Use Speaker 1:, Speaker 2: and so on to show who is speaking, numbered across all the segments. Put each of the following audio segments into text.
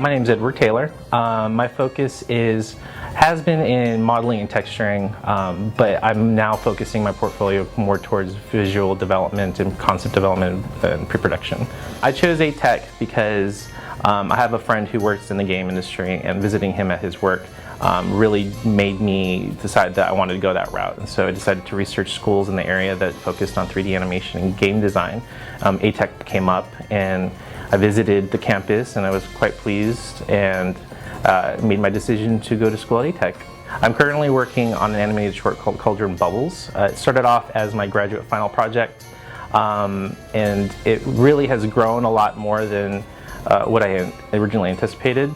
Speaker 1: My name is Ed Whetstone. My focus has been in modeling and texturing, but I'm now focusing my portfolio more towards visual development and concept development and pre-production. I chose ATEC because I have a friend who works in the game industry, and visiting him at his work really made me decide that I wanted to go that route. And so I decided to research schools in the area that focused on 3D animation and game design. ATEC came up, and I visited the campus, and I was quite pleased and made my decision to go to school at ATEC. I'm currently working on an animated short called Cauldron Bubbles. It started off as my graduate final project, and it really has grown a lot more than what I originally anticipated.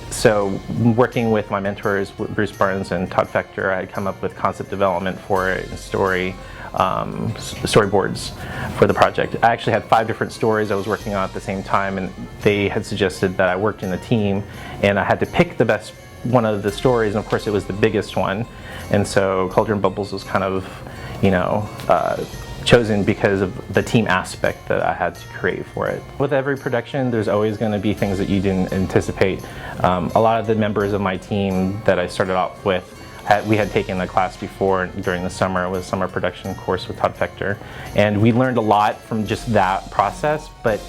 Speaker 1: So working with my mentors, Bruce Barnes and Todd Fector, I had come up with concept development for it and storyboards for the project. I actually had 5 different stories I was working on at the same time, and they had suggested that I worked in a team, and I had to pick the best one of the stories, and of course it was the biggest one. And so Cauldron Bubbles was kind of, chosen because of the team aspect that I had to create for it. With every production, there's always going to be things that you didn't anticipate. A lot of the members of my team that I started off with, we had taken a class before during the summer. It was a summer production course with Todd Fector, and we learned a lot from just that process. But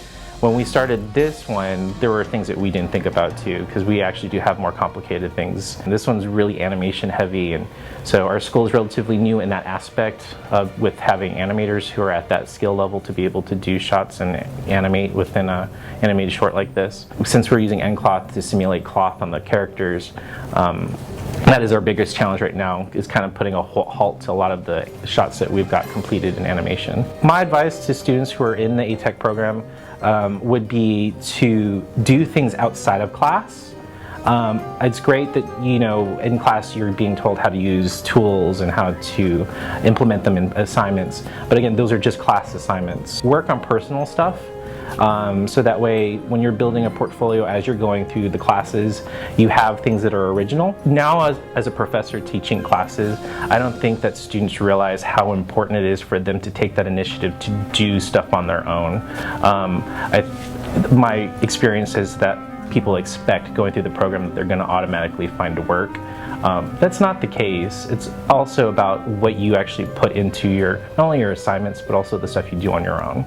Speaker 1: when we started this one, there were things that we didn't think about too, because we actually do have more complicated things. And this one's really animation heavy, and so our school is relatively new in that aspect with having animators who are at that skill level to be able to do shots and animate within an animated short like this. Since we're using end cloth to simulate cloth on the characters, that is our biggest challenge right now, is kind of putting a halt to a lot of the shots that we've got completed in animation. My advice to students who are in the ATEC program would be to do things outside of class. It's great that, in class you're being told how to use tools and how to implement them in assignments, but again, those are just class assignments. Work on personal stuff. So that way, when you're building a portfolio as you're going through the classes, you have things that are original. Now, as a professor teaching classes, I don't think that students realize how important it is for them to take that initiative to do stuff on their own. My experience is that people expect going through the program that they're going to automatically find work. That's not the case. It's also about what you actually put into not only your assignments, but also the stuff you do on your own.